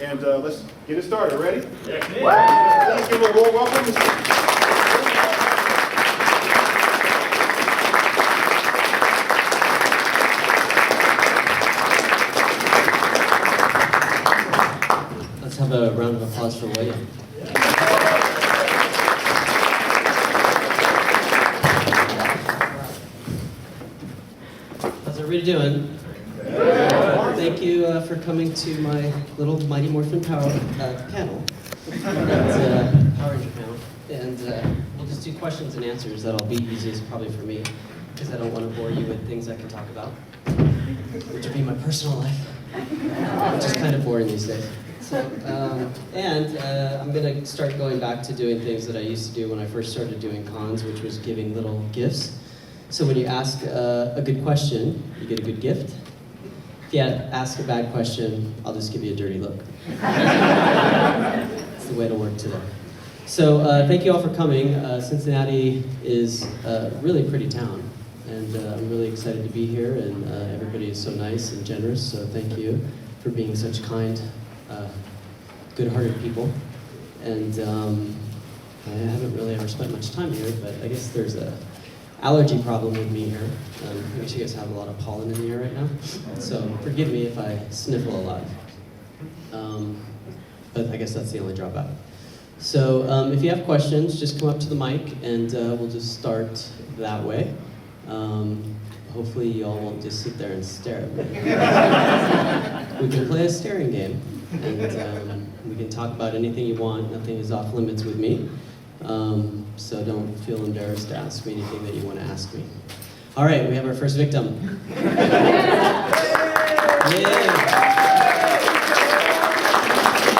and let's get it started. Ready? Yeah. Please give a warm welcome. Let's have a round of applause for William. How's everybody doing? Thank you for coming to my little Mighty Morphin Power panel. Power Ranger panel. And we'll just do questions and answers. That'll be easiest probably for me, because I don't want to bore you with things I can talk about, which would be my personal life, which is kind of boring these days. So, I'm going to start going back to doing things that I used to do when I first started doing cons, which was giving little gifts. So when you ask a good question, you get a good gift. If you ask a bad question, I'll just give you a dirty look. It's the way it'll work today. So thank you all for coming. Cincinnati is a really pretty town, and I'm really excited to be here, and everybody is so nice and generous, so thank you for being such kind, good-hearted people. And I haven't really ever spent much time here, but I guess there's a allergy problem with me here. I guess you guys have a lot of pollen in the air right now, so forgive me if I sniffle a lot. But I guess that's the only drawback. So if you have questions, just come up to the mic and we'll just start that way. Hopefully you all won't just sit there and stare at me. We can play a staring game, and we can talk about anything you want. Nothing is off limits with me. So don't feel embarrassed to ask me anything that you want to ask me. All right, we have our first victim. Yeah.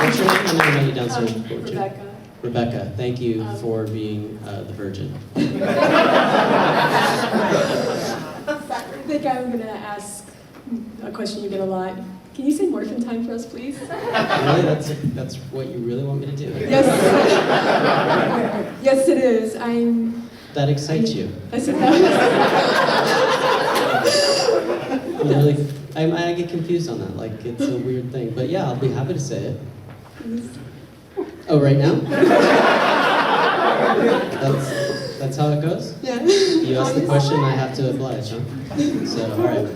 What's your name? I'm going to you downstairs. Rebecca. Rebecca, thank you for being the virgin. I think I'm going to ask a question you get a lot. Can you say morphin time for us, please? Really? That's what you really want me to do? Yes. Yes, it is. That excites you. I said Really, I get confused on that. Like, it's a weird thing. But yeah, I'll be happy to say it. Oh, right now? That's how it goes? Yeah. You ask the question, I have to oblige, huh? So, all right.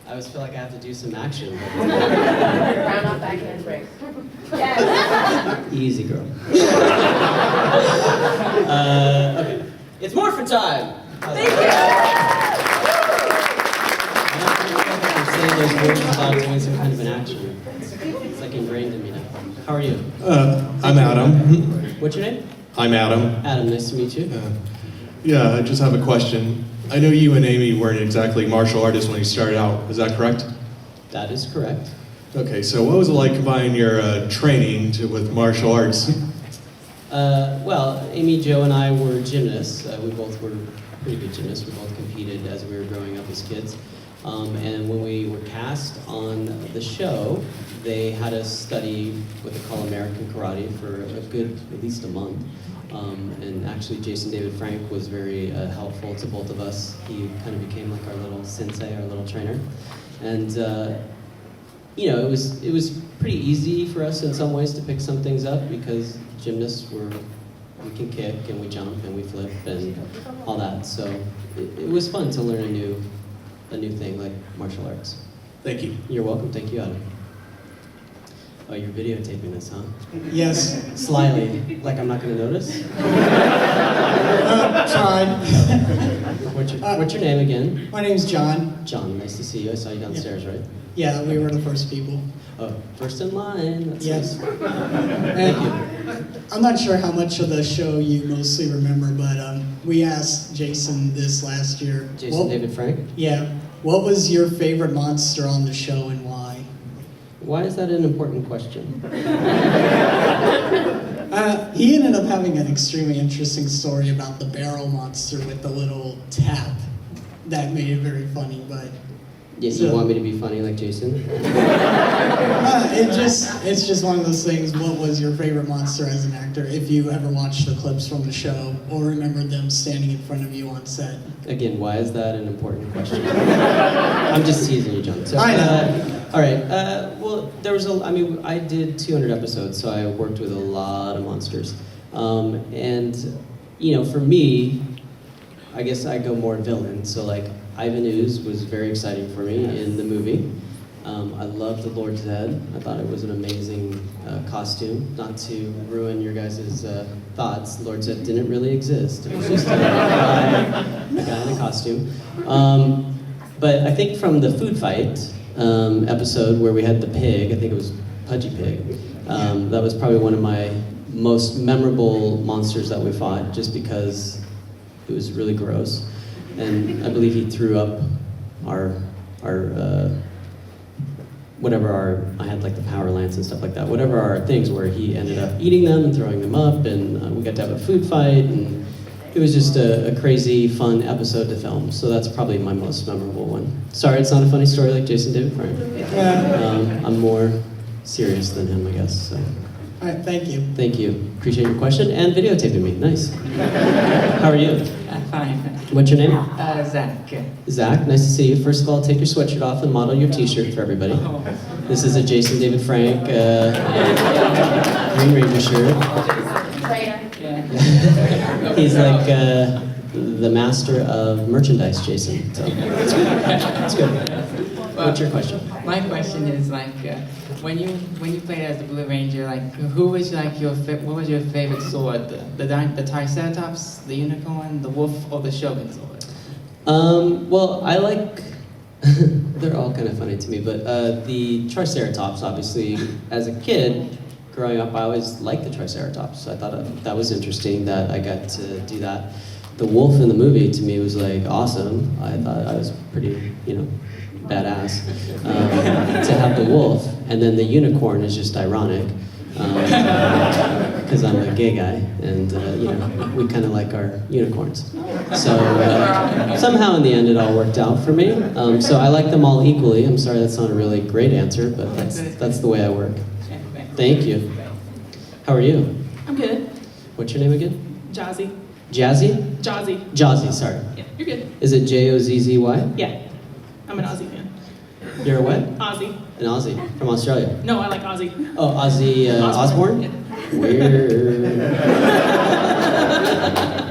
I always feel like I have to do some action. Round off backhand break. Yes. Easy, girl. Okay. It's morphin time! Thank you. I'm saying those words without doing some kind of an action. It's like ingrained in me now. How are you? I'm Adam. What's your name? I'm Adam. Adam, nice to meet you. Yeah, I just have a question. I know you and Amy weren't exactly martial artists when you started out. Is that correct? That is correct. Okay, so what was it like combining your training with martial arts? Well, Amy, Joe, and I were gymnasts. We both were pretty good gymnasts. We both competed as we were growing up as kids. And when we were cast on the show, they had us study what they call American karate for a good, at least a month. And actually, Jason David Frank was very helpful to both of us. He kind of became like our little sensei, our little trainer. And you know, it was pretty easy for us in some ways to pick some things up, because gymnasts we can kick and we jump and we flip and all that. So it was fun to learn a new thing like martial arts. Thank you. You're welcome. Thank you, Adam. Oh, you're videotaping this, huh? Yes. Slyly, like I'm not going to notice? Tried. What's your name again? My name's John. John, nice to see you. I saw you downstairs, right? Yeah, we were the first people. Oh, first in line. That's Yes. nice. Thank you. I'm not sure how much of the show you mostly remember, but we asked Jason this last year. Jason David Frank? Yeah. What was your favorite monster on the show and why? Why is that an important question? He ended up having an extremely interesting story about the barrel monster with the little tap that made it very funny, but... Yeah, you want me to be funny like Jason? It's just one of those things. What was your favorite monster as an actor? If you ever watched the clips from the show or remembered them standing in front of you on set. Again, why is that an important question? I'm just teasing you, John. So, I know. All right. Well, there was I mean, I did 200 episodes, so I worked with a lot of monsters. And, you know, for me, I guess I go more villain. So, like, Ivan Ooze was very exciting for me in the movie. I loved the Lord's Head. I thought it was an amazing costume. Not to ruin your guys' thoughts, Lord's Head didn't really exist. It was just a guy in a costume. But I think from the food fight episode where we had the pig, I think it was Pudgy Pig, that was probably one of my most memorable monsters that we fought, just because it was really gross. And I believe he threw up our I had like the power lance and stuff like that, whatever our things were, he ended up eating them and throwing them up, and we got to have a food fight, and it was just a crazy, fun episode to film. So that's probably my most memorable one. Sorry, it's not a funny story like Jason David Frank. I'm more serious than him, I guess. So. All right, thank you. Thank you. Appreciate your question and videotaping me. Nice. How are you? Fine. What's your name? Zach. Zach, nice to see you. First of all, take your sweatshirt off and model your t-shirt for everybody. This is a Jason David Frank Green Ranger shirt. He's like the master of merchandise, Jason. So it's good. It's good. What's your question? My question is like, when you played as the Blue Ranger, like who was like what was your favorite sword? The Triceratops, the unicorn, the wolf, or the Shogun sword? Well, I like. They're all kind of funny to me, but the Triceratops, obviously, as a kid, growing up, I always liked the Triceratops. I thought that was interesting that I got to do that. The wolf in the movie, to me, was like awesome. I thought I was pretty, badass to have the wolf. And then the unicorn is just ironic, because I'm a gay guy, and we kind of like our unicorns. So somehow in the end it all worked out for me. So I like them all equally. I'm sorry that's not a really great answer, but that's the way I work. Thank you. How are you? I'm good. What's your name again? Jazzy. Jazzy? Jazzy. Jazzy, sorry. Yeah, you're good. Is it J-O-Z-Z-Y? Yeah. I'm an Aussie fan. You're a what? Aussie. An Aussie from Australia. No, I like Aussie. Oh, Ozzy Osbourne? Yeah. Weird.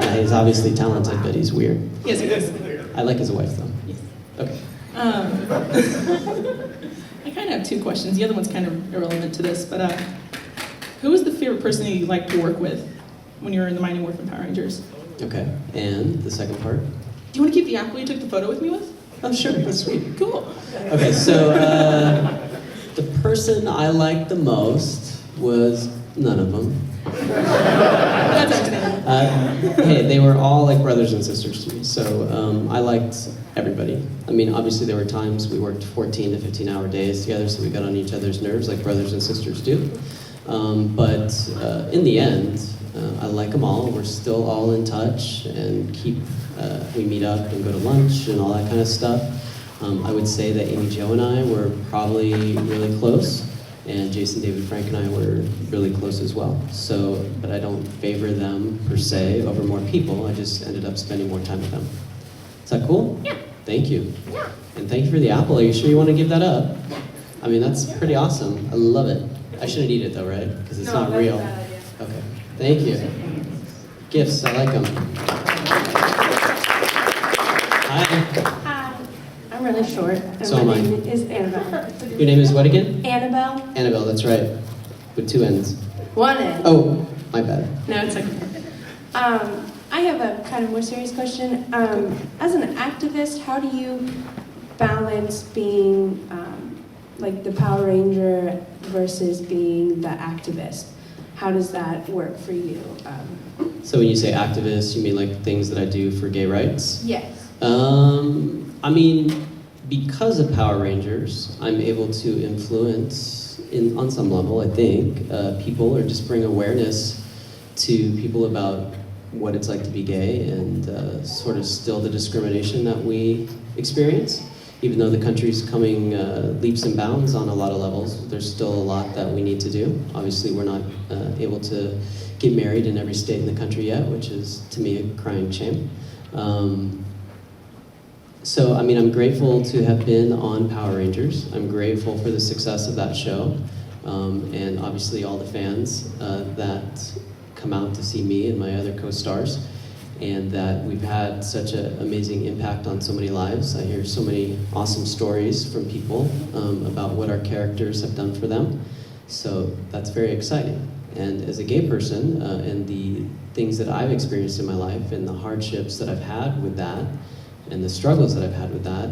Yeah, he's obviously talented, but he's weird. Yes, he is. I like his wife, though. Yes. Okay. I kind of have two questions. The other one's kind of irrelevant to this, but who was the favorite person you liked to work with when you were in the Mighty Morphin Power Rangers? Okay. And the second part? Do you want to keep the apple you took the photo with me with? Oh, sure. That's sweet. Cool. Okay, so the person I liked the most was none of them. That's understandable. Hey, they were all like brothers and sisters to me, so I liked everybody. I mean, obviously there were times we worked 14 to 15-hour days together, so we got on each other's nerves like brothers and sisters do. But in the end, I like them all. We're still all in touch and we meet up and go to lunch and all that kind of stuff. I would say that Amy Jo and I were probably really close, and Jason David Frank and I were really close as well. So, but I don't favor them per se over more people. I just ended up spending more time with them. Is that cool? Yeah. Thank you. Yeah. And thank you for the apple. Are you sure you want to give that up? I mean, that's pretty awesome. I love it. I shouldn't eat it though, right? Because it's not real. Okay. Thank you. Gifts, I like them. Hi. Hi, I'm really short. And So am my I. name is Annabelle. Your name is what again? Annabelle? Annabelle, that's right. With 2 N's. One N. Oh, my bad. No, it's okay. I have a kind of more serious question. As an activist, how do you balance being like the Power Ranger versus being the activist? How does that work for you? So when you say activist, you mean like things that I do for gay rights? Yes. I mean, because of Power Rangers, I'm able to influence, on some level, I think, people, or just bring awareness to people about what it's like to be gay and sort of still the discrimination that we experience. Even though the country's coming leaps and bounds on a lot of levels, there's still a lot that we need to do. Obviously, we're not able to get married in every state in the country yet, which is, to me, a crying shame. So, I mean, I'm grateful to have been on Power Rangers. I'm grateful for the success of that show, and obviously all the fans that come out to see me and my other co-stars, and that we've had such an amazing impact on so many lives. I hear so many awesome stories from people about what our characters have done for them. So that's very exciting. And as a gay person, and the things that I've experienced in my life and the hardships that I've had with that, and the struggles that I've had with that,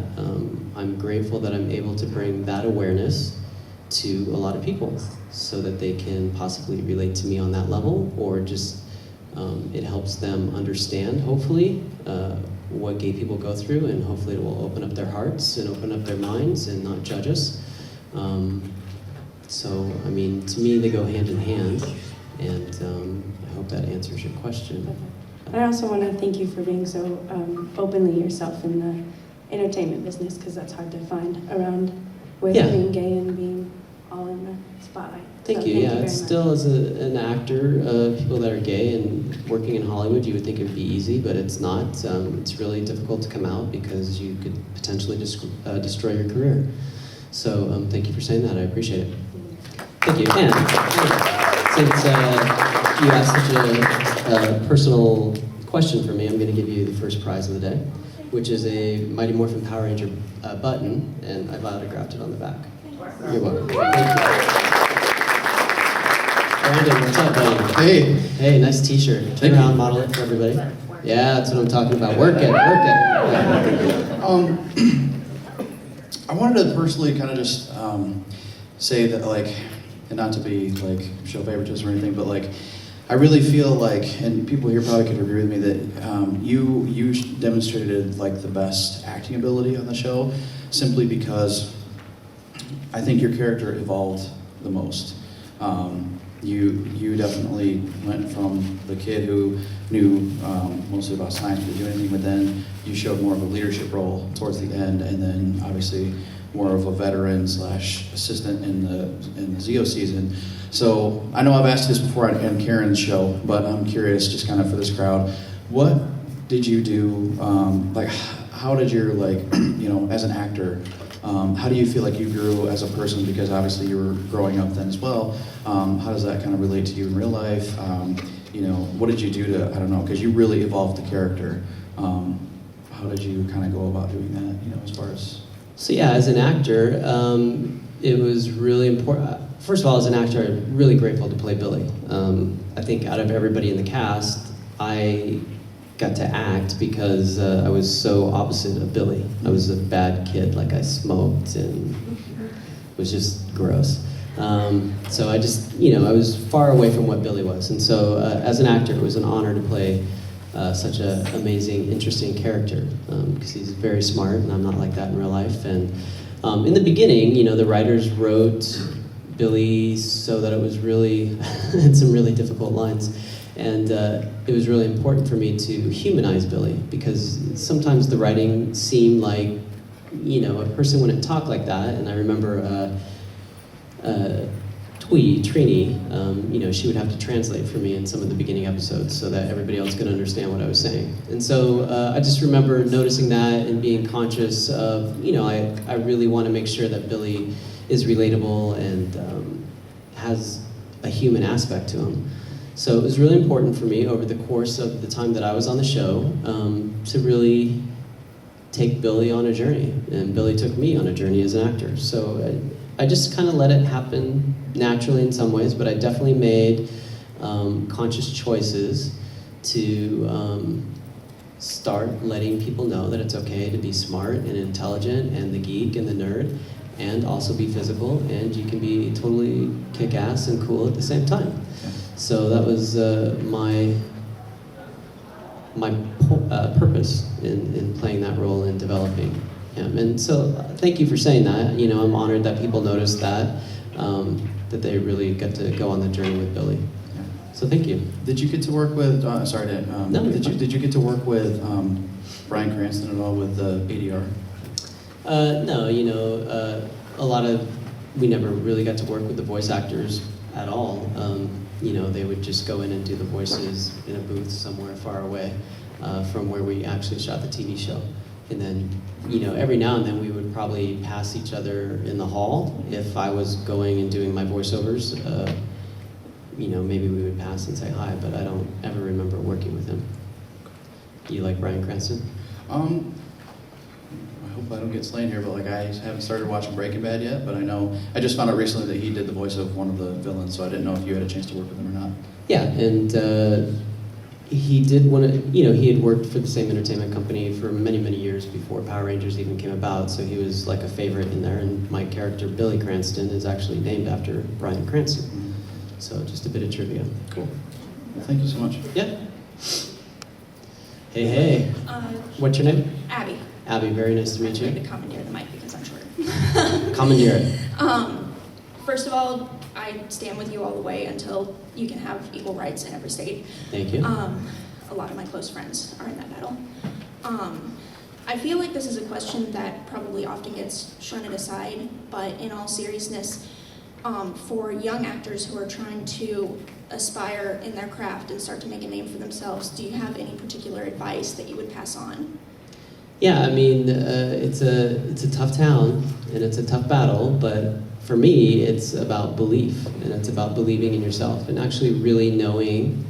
I'm grateful that I'm able to bring that awareness to a lot of people so that they can possibly relate to me on that level, or just it helps them understand, hopefully, what gay people go through, and hopefully it will open up their hearts and open up their minds and not judge us. So, I mean, to me, they go hand in hand, and I hope that answers your question. I also want to thank you for being so openly yourself in the entertainment business, because that's hard to find around with Yeah. being gay and being all in the spotlight. Thank So you. Yeah, very it's much. still as an actor, people that are gay and working in Hollywood, you would think it would be easy, but it's not. It's really difficult to come out because you could potentially destroy your career. So thank you for saying that. I appreciate it. Thank you. And since you asked such a personal question for me, I'm going to give you the first prize of the day, which is a Mighty Morphin Power Ranger button, and I've autographed it on the back. You're welcome. Thank you. Brandon, what's up, buddy? Hey. Hey, nice t-shirt. Turn Thank around, you. model it for everybody. Yeah, that's what I'm talking about. Work it, work it. I wanted to personally kind of just say that, like, and not to be like show favoritism or anything, but like, I really feel like, and people here probably could agree with me, that you demonstrated like the best acting ability on the show, simply because I think your character evolved the most. You definitely went from the kid who knew mostly about science, could do anything, but then you showed more of a leadership role towards the end, and then obviously more of a veteran / assistant in the Zeo season. So I know I've asked this before on Karen's show, but I'm curious, just kind of for this crowd, what did you do? Like, how did your, like, you know, as an actor, how do you feel like you grew as a person? Because obviously you were growing up then as well. How does that kind of relate to you in real life? You know, what did you do to, I don't know, because you really evolved the character. How did you kind of go about doing that, you know, as far as? So yeah, as an actor, it was really important. First of all, as an actor, I'm really grateful to play Billy. I think out of everybody in the cast, I got to act because I was so opposite of Billy. I was a bad kid, like I smoked and was just gross. So I just, you know, I was far away from what Billy was. And so as an actor, it was an honor to play such an amazing, interesting character, because he's very smart, and I'm not like that in real life. And in the beginning, you know, the writers wrote Billy so that it was really, had some really difficult lines. And it was really important for me to humanize Billy, because sometimes the writing seemed like, you know, a person wouldn't talk like that. And I remember Thuy, Trini, you know, she would have to translate for me in some of the beginning episodes so that everybody else could understand what I was saying. And so I just remember noticing that and being conscious of, you know, I really want to make sure that Billy is relatable and has a human aspect to him. So it was really important for me over the course of the time that I was on the show to really take Billy on a journey, and Billy took me on a journey as an actor. So I just kind of let it happen naturally in some ways, but I definitely made conscious choices to start letting people know that it's okay to be smart and intelligent and the geek and the nerd, and also be physical, and you can be totally kick-ass and cool at the same time. So that was my purpose in playing that role and developing him. And so thank you for saying that. You know, I'm honored that people noticed that, that they really got to go on the journey with Billy. So thank you. Did you get to work with, sorry to, No, did you get to work with Brian Cranston at all with the ADR? No, you know, we never really got to work with the voice actors at all. You know, they would just go in and do the voices in a booth somewhere far away from where we actually shot the TV show. And then, you know, every now and then we would probably pass each other in the hall. If I was going and doing my voiceovers, you know, maybe we would pass and say hi, but I don't ever remember working with him. You like Bryan Cranston? I hope I don't get slain here, but like I haven't started watching Breaking Bad yet, but I just found out recently that he did the voice of one of the villains, so I didn't know if you had a chance to work with him or not. Yeah, and he did want to, you know, he had worked for the same entertainment company for many, many years before Power Rangers even came about, so he was like a favorite in there, and my character, Billy Cranston, is actually named after Bryan Cranston. So just a bit of trivia. Cool. Well, thank you so much. Yeah. Hey, hey. What's your name? Abby. Abby, very nice to meet I'm going you. to commandeer the mic because I'm short. Commandeer it. First of all, I stand with you all the way until you can have equal rights in every state. Thank you. A lot of my close friends are in that battle. I feel like this is a question that probably often gets shunted aside, but in all seriousness, for young actors who are trying to aspire in their craft and start to make a name for themselves, do you have any particular advice that you would pass on? Yeah, I mean, it's a tough town, and it's a tough battle, but for me, it's about belief, and it's about believing in yourself, and actually really knowing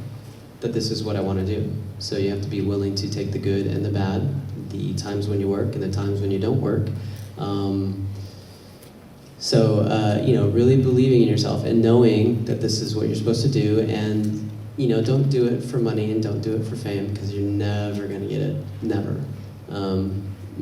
that this is what I want to do. So you have to be willing to take the good and the bad, the times when you work and the times when you don't work. You know, really believing in yourself and knowing that this is what you're supposed to do, and, you know, don't do it for money and don't do it for fame, because you're never going to get it, never.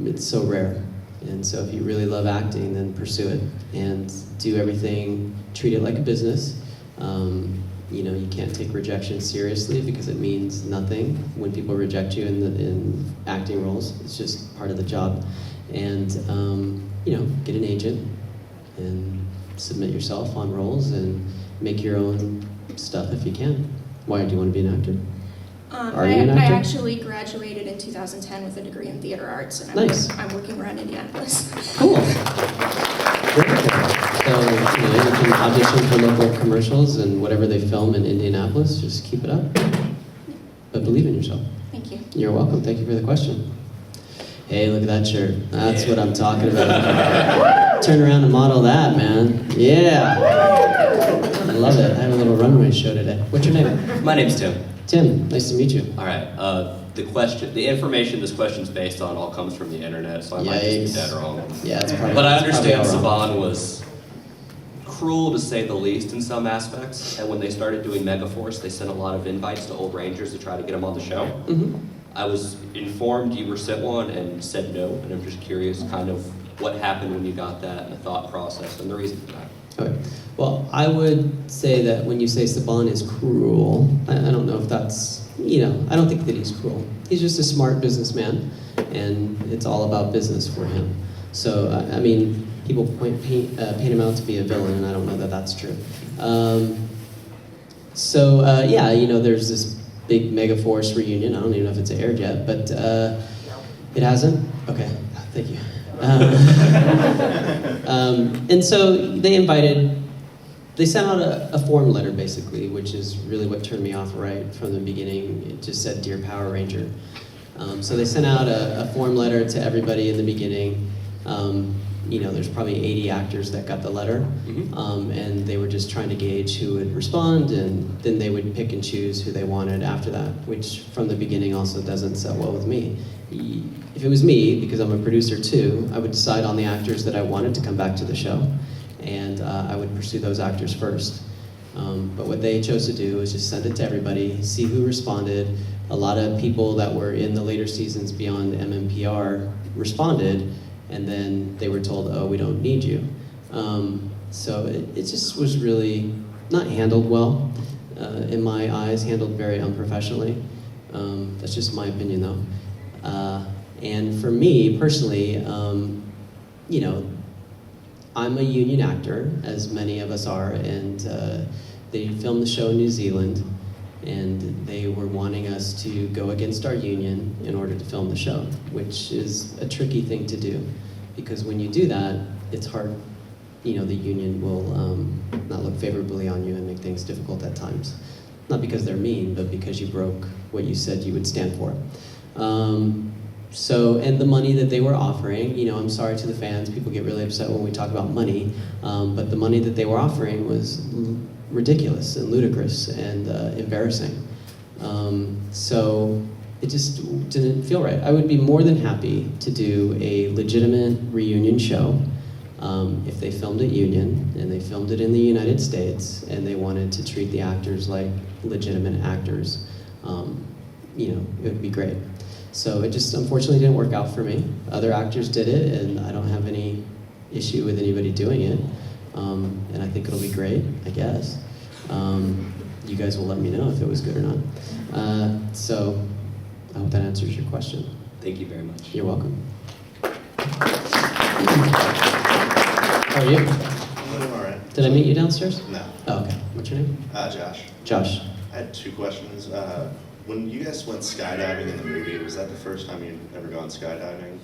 It's so rare. And so if you really love acting, then pursue it and do everything, treat it like a business. You know, you can't take rejection seriously because it means nothing when people reject you in acting roles. It's just part of the job. And, you know, get an agent and submit yourself on roles and make your own stuff if you can. Why do you want to be an actor? Are you an I actor? actually graduated in 2010 with a degree in theater arts, and Nice. I'm working around Indianapolis. Cool. Very cool. So, you know, you can audition for local commercials and whatever they film in Indianapolis, just keep it up. But believe in yourself. Thank you. You're welcome. Thank you for the question. Hey, look at that shirt. That's what I'm talking about. Turn around and model that, man. Yeah. I love it. I have a little runway show today. What's your name? My name's Tim. Tim, nice to meet you. All right. The information this question's based on all comes from the internet, so I might just be dead wrong. Yeah, it's probably. But I it's probably understand all wrong. Saban was cruel to say the least in some aspects, and when they started doing Megaforce, they sent a lot of invites to old Rangers to try to get them on the show. Mm-hmm. I was informed you were sent one and said no, and I'm just curious kind of what happened when you got that and the thought process and the reason for that. Okay. Well, I would say that when you say Saban is cruel, I don't know if that's, you know, I don't think that he's cruel. He's just a smart businessman, and it's all about business for him. So, I mean, people paint him out to be a villain, and I don't know that that's true. Yeah, you know, there's this big Megaforce reunion. I don't even know if it's aired yet, but it hasn't? Okay, thank you. And so they sent out a form letter basically, which is really what turned me off right from the beginning. It just said, "Dear Power Ranger." So they sent out a form letter to everybody in the beginning. You know, there's probably 80 actors that got the letter, and they were just trying to gauge who would respond, and then they would pick and choose who they wanted after that, which from the beginning also doesn't set well with me. If it was me, because I'm a producer too, I would decide on the actors that I wanted to come back to the show, and I would pursue those actors first. But what they chose to do was just send it to everybody, see who responded. A lot of people that were in the later seasons beyond MMPR responded, and then they were told, "Oh, we don't need you." So it just was really not handled well, in my eyes, handled very unprofessionally. That's just my opinion though. And for me personally, you know, I'm a union actor, as many of us are, and they filmed the show in New Zealand, and they were wanting us to go against our union in order to film the show, which is a tricky thing to do, because when you do that, it's hard, you know, the union will not look favorably on you and make things difficult at times. Not because they're mean, but because you broke what you said you would stand for. So, and the money that they were offering, you know, I'm sorry to the fans, people get really upset when we talk about money, but the money that they were offering was ridiculous and ludicrous and embarrassing. So it just didn't feel right. I would be more than happy to do a legitimate reunion show if they filmed at Union and they filmed it in the United States and they wanted to treat the actors like legitimate actors. You know, it would be great. So it just unfortunately didn't work out for me. Other actors did it, and I don't have any issue with anybody doing it. And I think it'll be great, I guess. You guys will let me know if it was good or not. So I hope that answers your question. Thank you very much. You're welcome. How are you? I'm all right. Did I meet you downstairs? No. Oh, okay. What's your name? Josh. Josh. I had 2 questions. When you guys went skydiving in the movie, was that the first time you'd ever gone skydiving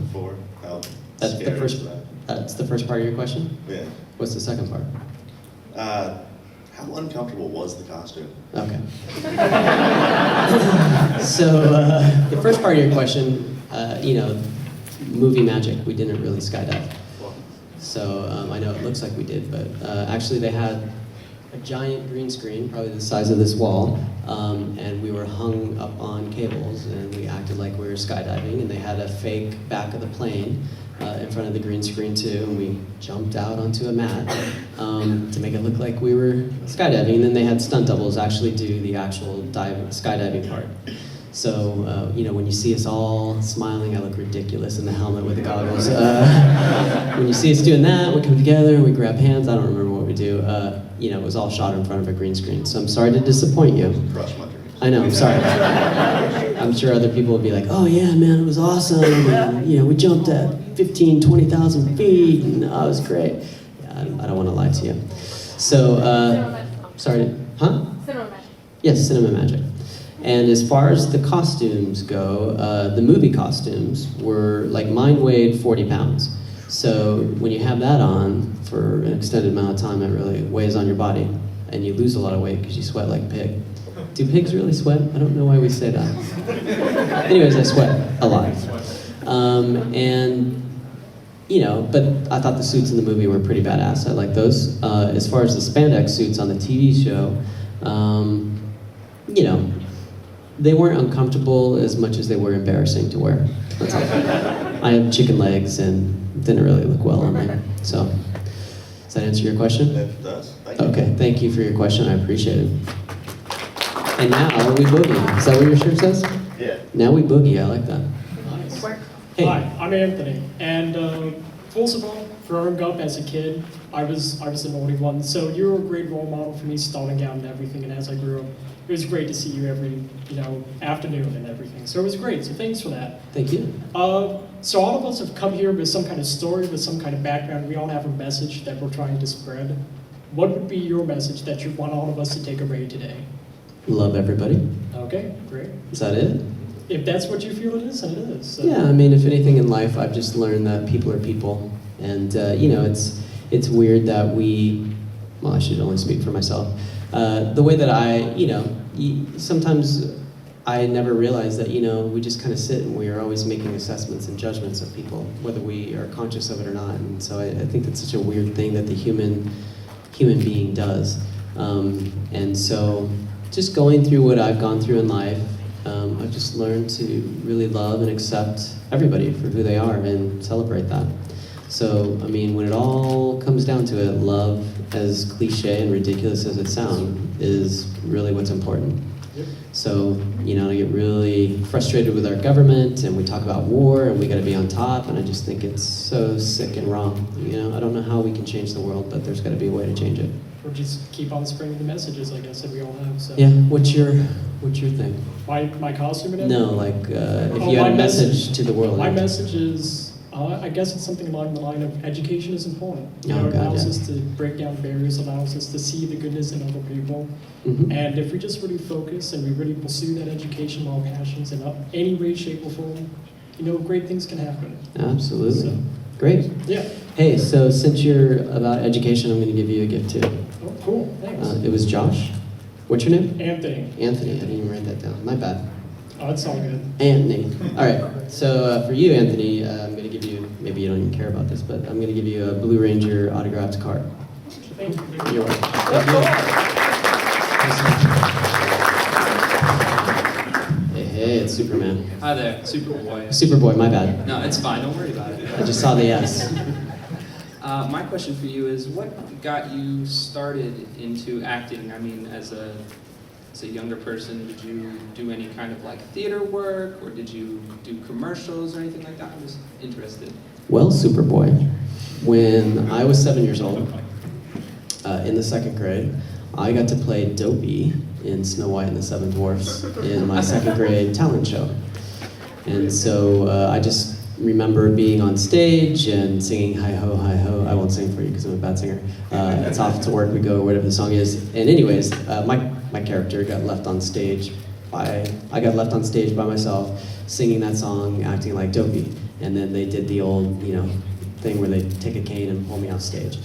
before? How That's the scary first. was that? That's the first part of your question. Yeah. What's the second part? How uncomfortable was the costume? Okay. So the first part of your question, you know, movie magic. We didn't really skydive. So I know it looks like we did, but actually they had a giant green screen, probably the size of this wall, and we were hung up on cables, and we acted like we were skydiving, and they had a fake back of the plane in front of the green screen too, and we jumped out onto a mat to make it look like we were skydiving, and then they had stunt doubles actually do the actual skydiving part. So, you know, when you see us all smiling, I look ridiculous in the helmet with the goggles. When you see us doing that, we come together and we grab hands. I don't remember what we do. You know, it was all shot in front of a green screen. So I'm sorry to disappoint you. Crush my dreams. I know, I'm sorry. I'm sure other people will be like, oh yeah, man, it was awesome. And, you know, we jumped at 15, 20,000 feet and it was great. Yeah, I don't want to lie to you. So, sorry, huh? Cinema magic. Yes, cinema magic. And as far as the costumes go, the movie costumes were, like, mine weighed 40 pounds. So when you have that on for an extended amount of time, it really weighs on your body. And you lose a lot of weight because you sweat like a pig. Do pigs really sweat? I don't know why we say that. Anyways, I sweat a lot. And, you know, but I thought the suits in the movie were pretty badass. I like those. As far as the spandex suits on the TV show, you know, they weren't uncomfortable as much as they were embarrassing to wear. That's all. I have chicken legs and didn't really look well on me. So, does that answer your question? It does. Thank you. Okay, thank you for your question. I appreciate it. And now we boogie. Is that what your shirt says? Yeah. Now we boogie. I like that. Nice. Hey. Hi, I'm Anthony, and first of all, growing up as a kid, I was the naughty one. So you were a great role model for me, starting out and everything. And as I grew up, it was great to see you every afternoon and everything. So it was great. So thanks for that. Thank you. So all of us have come here with some kind of story, with some kind of background. We all have a message that we're trying to spread. What would be your message that you want all of us to take away today? Love everybody. Okay, great. Is that it? If that's what you feel it is, then it is. So. Yeah, I mean, if anything in life, I've just learned that people are people. And, you know, it's weird that well, I should only speak for myself. The way that sometimes I never realize that, you know, we just kind of sit and we are always making assessments and judgments of people, whether we are conscious of it or not. And so I think that's such a weird thing that the human being does. And so just going through what I've gone through in life, I've just learned to really love and accept everybody for who they are and celebrate that. So, I mean, when it all comes down to it, love, as cliche and ridiculous as it sounds, is really what's important. Yep. So, you know, I get really frustrated with our government, and we talk about war, and we got to be on top, and I just think it's so sick and wrong. You know, I don't know how we can change the world, but there's got to be a way to change it. Or just keep on spreading the messages, I guess, that we all have. So. Yeah. What's your thing? My costume and everything? No, like if you had a message to the world. My message is, I guess it's something along the line of education is important. You know, it allows us to break down barriers, allows us to see the goodness in other people. Mm-hmm. And if we just really focus and we really pursue that education while passions in any way, shape, or form, you know, great things can happen. Absolutely. So, great. Yeah. Hey, so since you're about education, I'm going to give you a gift too. Oh, cool. Thanks. It was Josh. What's your name? Anthony. Anthony. I didn't even write that down. My bad. Oh, it's all good. Anthony. All right. So for you, Anthony, I'm going to give you, maybe you don't even care about this, but I'm going to give you a Blue Ranger autographed card. Thank you. You're welcome. Thank you. Hey, it's Superman. Hi there, Superboy. Superboy, my bad. No, it's fine, don't worry about it. I just saw the S. My question for you is, what got you started into acting? I mean, as a younger person, did you do any kind of like theater work, or did you do commercials or anything like that? I'm just interested. Well, Superboy, when I was 7 years old, in the 2nd grade, I got to play Dopey in Snow White and the Seven Dwarfs in my 2nd grade talent show. And so I just remember being on stage and singing hi ho, hi ho. I won't sing for you because I'm a bad singer. It's off to work we go, whatever the song is. And anyways, my character got left on stage I got left on stage by myself singing that song, acting like Dopey. And then they did the old, thing where they take a cane and pull me off stage.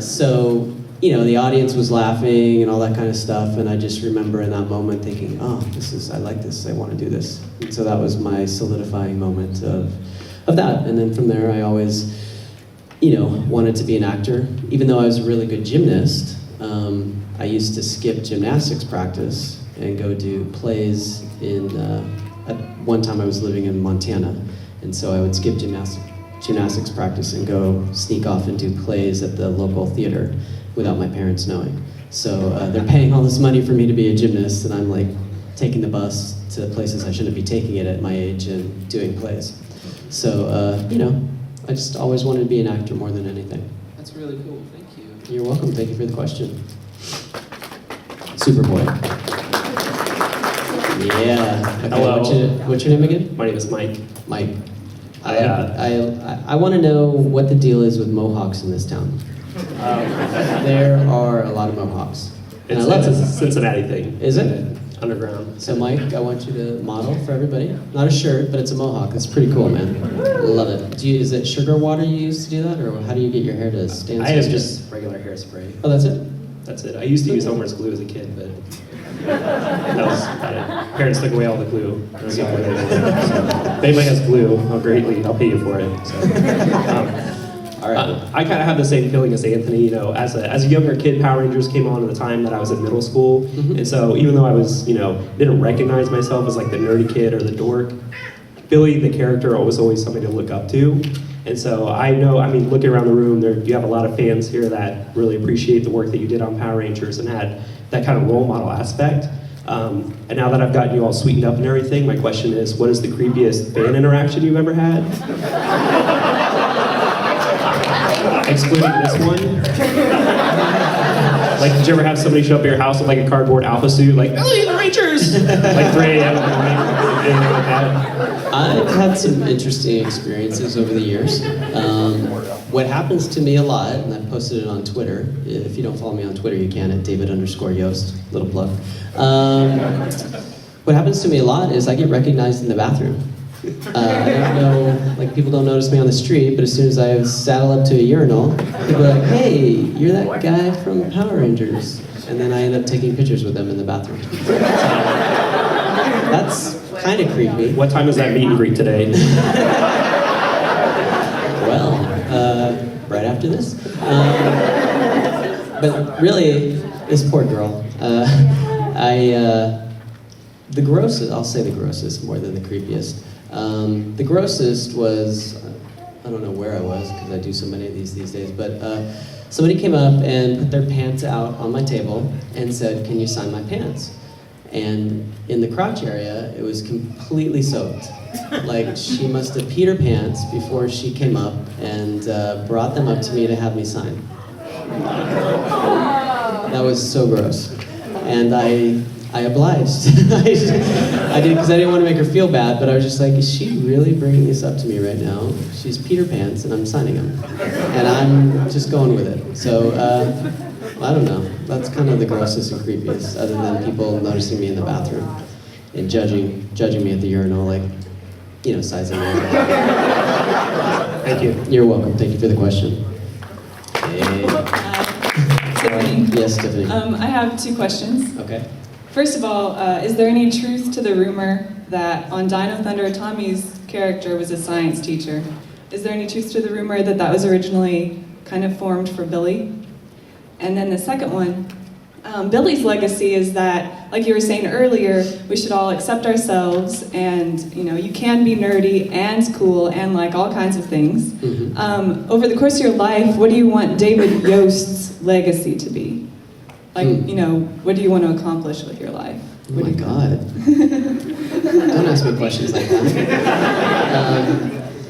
So, the audience was laughing and all that kind of stuff, and I just remember in that moment thinking, oh, I like this, I want to do this. And so that was my solidifying moment of that. And then from there, I always, wanted to be an actor. Even though I was a really good gymnast, I used to skip gymnastics practice and go do plays at one time I was living in Montana, and so I would skip gymnastics practice and go sneak off and do plays at the local theater without my parents knowing. So they're paying all this money for me to be a gymnast, and I'm like taking the bus to places I shouldn't be taking it at my age and doing plays. So, I just always wanted to be an actor more than anything. That's really cool, thank you. You're welcome, thank you for the question. Superboy. Yeah. Okay, Hello. What's your name again? My name is Mike. Mike. I want to know what the deal is with Mohawks in this town. There are a lot of Mohawks. And I love It's a it. Cincinnati thing. Is it? Underground. So Mike, I want you to model for everybody. Not a shirt, but it's a Mohawk. It's pretty cool, man. Love it. Is it sugar water you use to do that, or how do you get your hair to stand? I have just regular hairspray. Oh, that's it? That's it. I used to use Elmer's glue as a kid, but that was about it. Parents took away all the glue. I don't get it anymore. So, if anybody has glue, I'll pay you for it. So, all right. I kind of have the same feeling as Anthony. As a younger kid, Power Rangers came on at the time that I was in middle school, and so even though I was, didn't recognize myself as like the nerdy kid or the dork, Billy, the character, was always something to look up to. And so looking around the room, you have a lot of fans here that really appreciate the work that you did on Power Rangers and had that kind of role model aspect. And now that I've gotten you all sweetened up and everything, my question is, what is the creepiest fan interaction you've ever had? Excluding this one. Like, did you ever have somebody show up at your house with like a cardboard alpha suit, like, Billy the Rangers! Like 3 a.m. in the morning, anything like that? I've had some interesting experiences over the years. What happens to me a lot, and I've posted it on Twitter. If you don't follow me on Twitter, you can at David_Yost, little plug. What happens to me a lot is I get recognized in the bathroom. I don't know, like people don't notice me on the street, but as soon as I saddle up to a urinal, people are like, hey, you're that guy from Power Rangers. And then I end up taking pictures with them in the bathroom. That's kind of creepy. What time is that meet and greet today? Well, right after this. But really, this poor girl, the grossest, I'll say the grossest more than the creepiest. The grossest was, I don't know where I was because I do so many of these days, but somebody came up and put their pants out on my table and said, can you sign my pants? And in the crotch area, it was completely soaked. Like she must have peed her pants before she came up and brought them up to me to have me sign. That was so gross. And I obliged. I did because I didn't want to make her feel bad, but I was just like, is she really bringing this up to me right now? She's peed her pants and I'm signing them. And I'm just going with it. So, I don't know. That's kind of the grossest and creepiest, other than people noticing me in the bathroom and judging me at the urinal, like, sizing me. Thank you. You're welcome. Thank you for the question. Hey. Tiffany. Yes, Tiffany. I have 2 questions. Okay. First of all, is there any truth to the rumor that on Dino Thunder, Tommy's character was a science teacher? Is there any truth to the rumor that that was originally kind of formed for Billy? And then the second one, Billy's legacy is that, like you were saying earlier, we should all accept ourselves, and you can be nerdy and cool and like all kinds of things. Over the course of your life, what do you want David Yost's legacy to be? Like, what do you want to accomplish with your life? Oh my God. Don't ask me questions like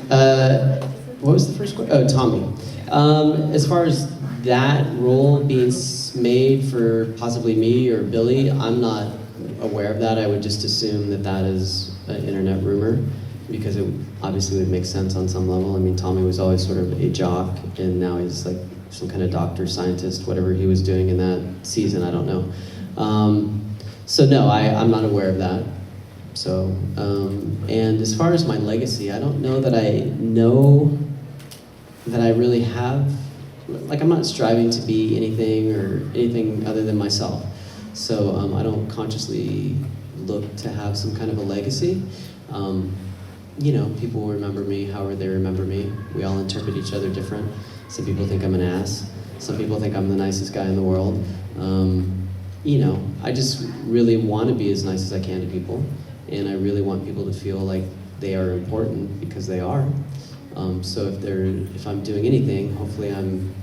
that. What was the first question? Oh, Tommy. As far as that role being made for possibly me or Billy, I'm not aware of that. I would just assume that that is an internet rumor, because it obviously would make sense on some level. I mean, Tommy was always sort of a jock, and now he's like some kind of doctor, scientist, whatever he was doing in that season, I don't know. So no, I'm not aware of that. So, and as far as my legacy, I don't know that I really have, like, I'm not striving to be anything other than myself. So I don't consciously look to have some kind of a legacy. People remember me however they remember me. We all interpret each other different. Some people think I'm an ass. Some people think I'm the nicest guy in the world. I just really want to be as nice as I can to people. And I really want people to feel like they are important, because they are. So if I'm doing anything, hopefully I'm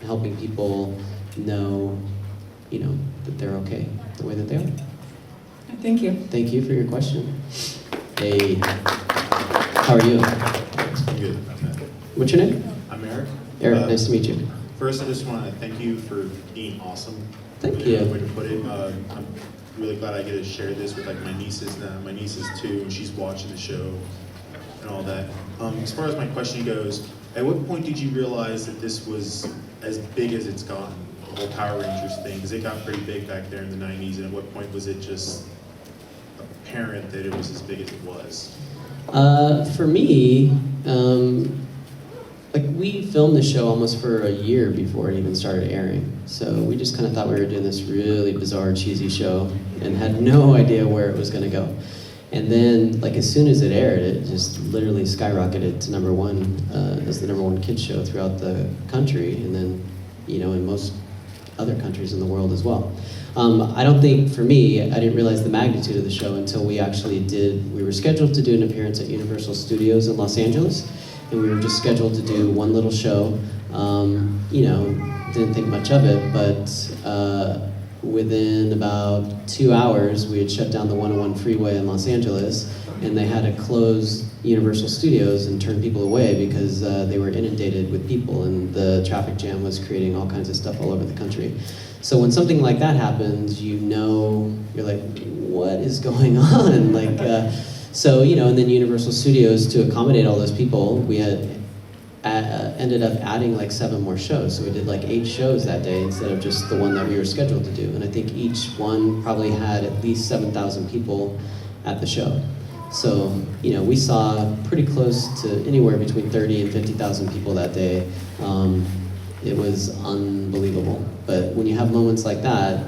helping people know, that they're okay the way that they are. Thank you. Thank you for your question. Hey, how are you? I'm good. What's your name? I'm Eric. Eric, nice to meet you. First, I just want to thank you for being awesome. Thank Really you. good way to put it. I'm really glad I get to share this with like my nieces now. My niece is 2, and she's watching the show and all that. As far as my question goes, at what point did you realize that this was as big as it's gotten, the whole Power Rangers thing? Because it got pretty big back there in the 90s, and at what point was it just apparent that it was as big as it was? For me, we filmed the show almost for a year before it even started airing. So we just kind of thought we were doing this really bizarre, cheesy show and had no idea where it was going to go. And then, as soon as it aired, it just literally skyrocketed to #1 as the #1 kids show throughout the country, and then, in most other countries in the world as well. I don't think, for me, I didn't realize the magnitude of the show until we were scheduled to do an appearance at Universal Studios in Los Angeles, and we were just scheduled to do one little show. Didn't think much of it, but within about 2 hours, we had shut down the 101 freeway in Los Angeles, and they had to close Universal Studios and turn people away because they were inundated with people, and the traffic jam was creating all kinds of stuff all over the country. So when something like that happens, you're like, what is going on? And then Universal Studios, to accommodate all those people, we had ended up adding 7 more shows. So we did 8 shows that day instead of just the one that we were scheduled to do. And I think each one probably had at least 7,000 people at the show. So, we saw pretty close to anywhere between 30 and 50,000 people that day. It was unbelievable. But when you have moments like that,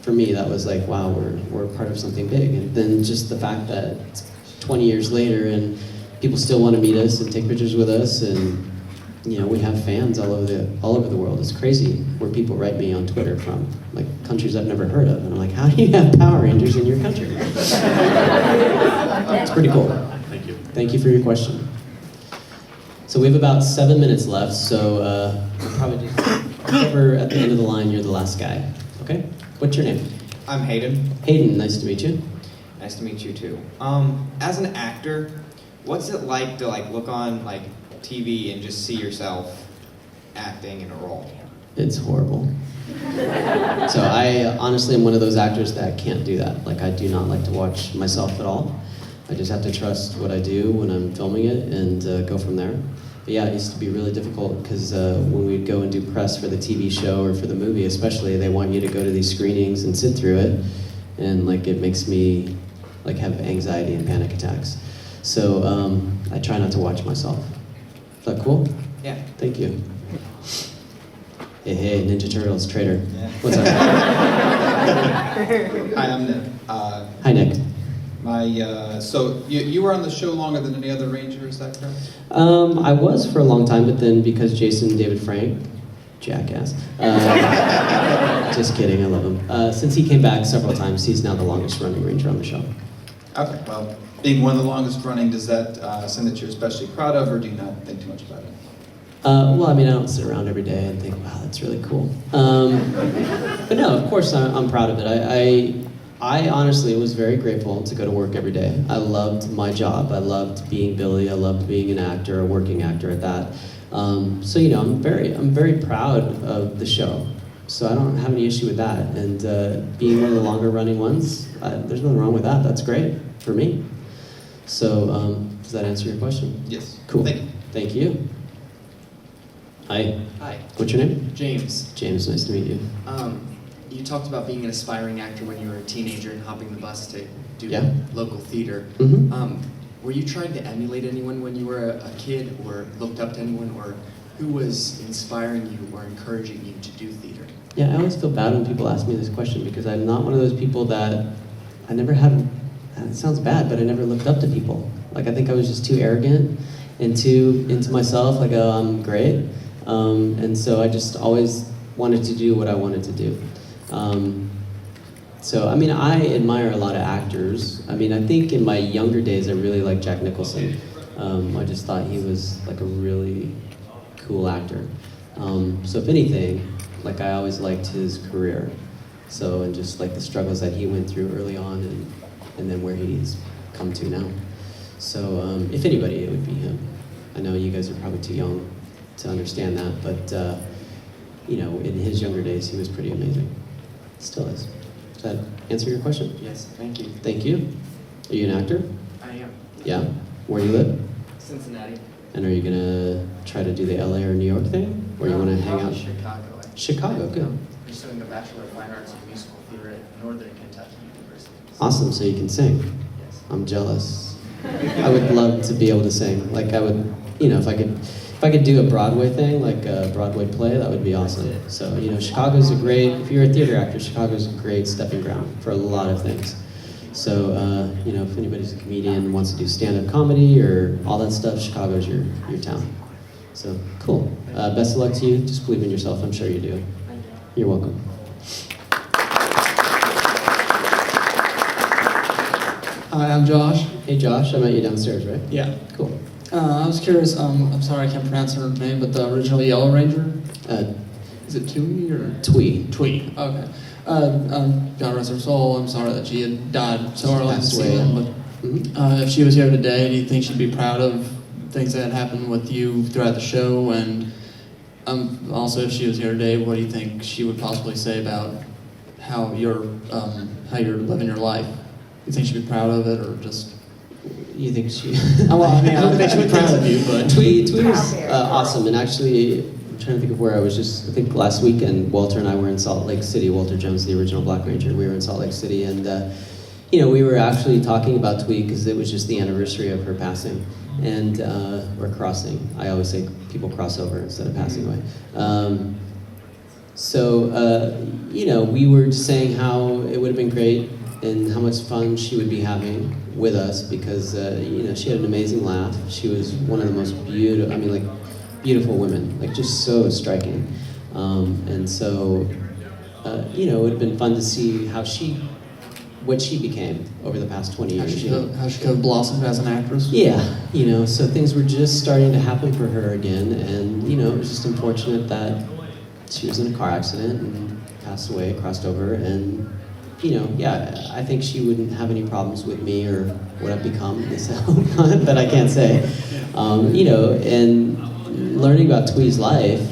for me, that was like, wow, we're part of something big. And then just the fact that it's 20 years later and people still want to meet us and take pictures with us, and we have fans all over the world. It's crazy where people write me on Twitter from countries I've never heard of, and I'm like, how do you have Power Rangers in your country? It's pretty cool. Thank you. Thank you for your question. So we have about 7 minutes left, so we'll probably just cover at the end of the line. You're the last guy. Okay? What's your name? I'm Hayden. Hayden, nice to meet you. Nice to meet you too. As an actor, what's it like to look on TV and just see yourself acting in a role? It's horrible. So I honestly am one of those actors that can't do that. I do not like to watch myself at all. I just have to trust what I do when I'm filming it and go from there. But yeah, it used to be really difficult because when we'd go and do press for the TV show or for the movie especially, they want you to go to these screenings and sit through it, and it makes me have anxiety and panic attacks. So I try not to watch myself. Is that cool? Yeah. Thank you. Hey, Ninja Turtles, traitor. Yeah. What's up? Hi, I'm Nick. Hi, Nick. So you were on the show longer than any other Ranger, is that correct? I was for a long time, but then because Jason David Frank, jackass. Just kidding, I love him. Since he came back several times, he's now the longest running Ranger on the show. Okay, well, being one of the longest running, does that something that you're especially proud of, or do you not think too much about it? Well, I mean, I don't sit around every day and think, wow, that's really cool. But no, of course, I'm proud of it. I honestly was very grateful to go to work every day. I loved my job. I loved being Billy. I loved being an actor, a working actor at that. So you know, I'm very proud of the show. So I don't have any issue with that. And being one of the longer running ones, there's nothing wrong with that. That's great for me. So does that answer your question? Yes. Cool. Thank you. Thank you. Hi. Hi. What's your name? James. James, nice to meet you. You talked about being an aspiring actor when you were a teenager and hopping the bus to do Yeah. local theater. Mhm. Were you trying to emulate anyone when you were a kid, or looked up to anyone, or who was inspiring you or encouraging you to do theater? Yeah, I always feel bad when people ask me this question because I'm not one of those people that I never had, it sounds bad, but I never looked up to people. Like, I think I was just too arrogant and too into myself, like, oh, I'm great. And so I just always wanted to do what I wanted to do. So, I mean, I admire a lot of actors. I mean, I think in my younger days, I really liked Jack Nicholson. I just thought he was like a really cool actor. So if anything, like I always liked his career. So, and just like the struggles that he went through early on and then where he's come to now. So if anybody, it would be him. I know you guys are probably too young to understand that, but you know, in his younger days, he was pretty amazing. Still is. Does that answer your question? Yes, thank you. Thank you. Are you an actor? I am. Yeah. Where do you live? Cincinnati. And are you gonna try to do the LA or New York thing? Or you wanna hang out? Chicago. Chicago, good. I'm pursuing a Bachelor of Fine Arts in Musical Theater at Northern Kentucky University. Awesome, so you can sing. Yes. I'm jealous. I would love to be able to sing. Like I would, you know, if I could do a Broadway thing, like a Broadway play, that would be awesome. So, you know, Chicago's a great, if you're a theater actor, Chicago's a great stepping ground for a lot of things. So, you know, if anybody's a comedian, wants to do stand-up comedy or all that stuff, Chicago's your town. So, cool. Best of luck to you. Just believe in yourself. I'm sure you do. You're welcome. Hi, I'm Josh. Hey, Josh. I met you downstairs, right? Yeah. Cool. I was curious, I'm sorry I can't pronounce her name, but the original Yellow Ranger? Is it Thuy or? Thuy. Thuy, okay. God rest her soul, I'm sorry that she had died so early in the season, but if she was here today, do you think she'd be proud of things that had happened with you throughout the show? And also, if she was here today, what do you think she would possibly say about how you're living your life? Do you think she'd be proud of it, or just... You think she... Well, I mean, I don't think she'd be proud of you, but... Thuy was awesome, and actually, I'm trying to think of where I was just, I think last weekend, Walter and I were in Salt Lake City. Walter Jones, the original Black Ranger, we were in Salt Lake City, and you know, we were actually talking about Thuy because it was just the anniversary of her passing, and, or crossing. I always say people cross over instead of passing away. So, you know, we were just saying how it would have been great and how much fun she would be having with us because, you know, she had an amazing laugh. She was one of the most beautiful, I mean, like, beautiful women, like just so striking. And so, you know, it would have been fun to see how what she became over the past 20 years. How she could have blossomed as an actress? Yeah, you know, so things were just starting to happen for her again, and, you know, it was just unfortunate that she was in a car accident and passed away, crossed over, and, you know, yeah, I think she wouldn't have any problems with me or what I've become, but I can't say. You know, and learning about Thuy's life,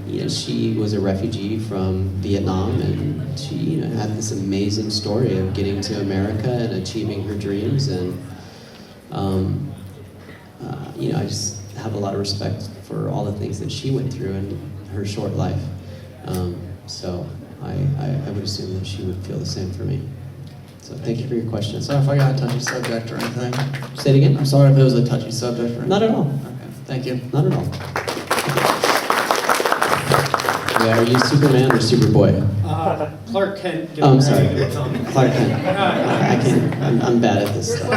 you know, she was a refugee from Vietnam, and she, you know, had this amazing story of getting to America and achieving her dreams, and, you know, I just have a lot of respect for all the things that she went through in her short life. So I would assume that she would feel the same for me. So thank you for your question. Sorry if I got a touchy subject or anything. Say it again? I'm sorry if it was a touchy subject or anything. Not at all. Okay, thank you. Not at all. Yeah, are you Superman or Superboy? Clark Kent. Oh, I'm sorry. Getting ready to become- Clark Kent. I can't. I'm bad at this stuff.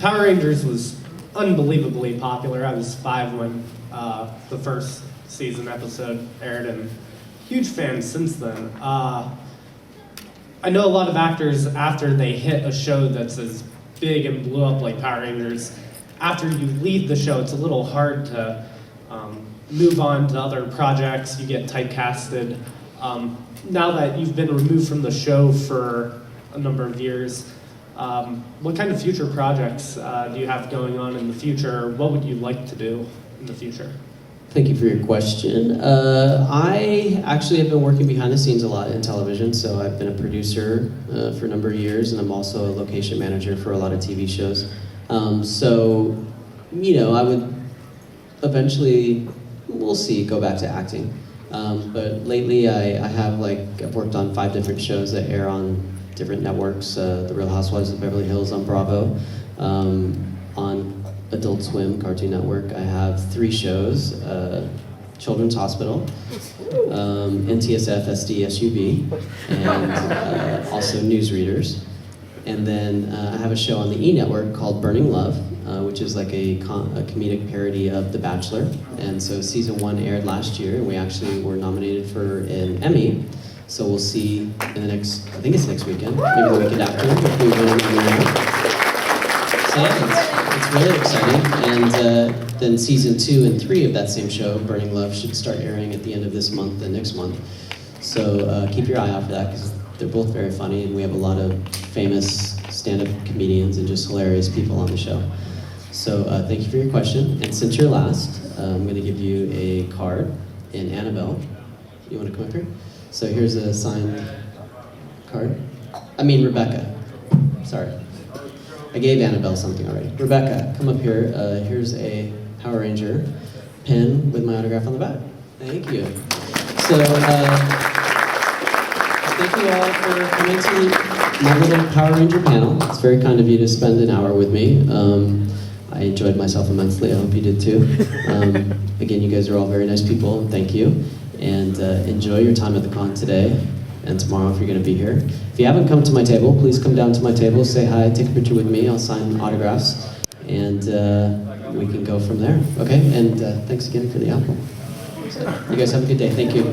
Power Rangers was unbelievably popular. I was 5 when the first season episode aired, and huge fan since then. I know a lot of actors, after they hit a show that's as big and blew up like Power Rangers, after you leave the show, it's a little hard to move on to other projects. You get typecasted. Now that you've been removed from the show for a number of years, what kind of future projects do you have going on in the future? What would you like to do in the future? Thank you for your question. I actually have been working behind the scenes a lot in television, so I've been a producer for a number of years, and I'm also a location manager for a lot of TV shows. So, you know, I would eventually, we'll see, go back to acting. But lately I've worked on 5 different shows that air on different networks. The Real Housewives of Beverly Hills on Bravo, on Adult Swim, Cartoon Network. I have 3 shows, Children's Hospital, NTSF, SD, SUV, and also Newsreaders. And then I have a show on the E! Network called Burning Love, which is like a comedic parody of The Bachelor. And so season 1 aired last year, and we actually were nominated for an Emmy. So we'll see in the next, I think it's next weekend, maybe the weekend after, if we win an Emmy. So yeah, it's really exciting. And then season 2 and 3 of that same show, Burning Love, should start airing at the end of this month and next month. So keep your eye out for that, because they're both very funny, and we have a lot of famous stand-up comedians and just hilarious people on the show. So thank you for your question. And since you're last, I'm going to give you a card. And Annabelle, you want to come up here? So here's a signed card. I mean Rebecca. Sorry. I gave Annabelle something already. Rebecca, come up here. Here's a Power Ranger pin with my autograph on the back. Thank you. So thank you all for coming to my little Power Ranger panel. It's very kind of you to spend an hour with me. I enjoyed myself immensely. I hope you did too. Again, you guys are all very nice people, and thank you. And enjoy your time at the con today and tomorrow if you're going to be here. If you haven't come to my table, please come down to my table, say hi, take a picture with me. I'll sign autographs, and we can go from there. Okay? And thanks again for the apple. You guys have a good day. Thank you.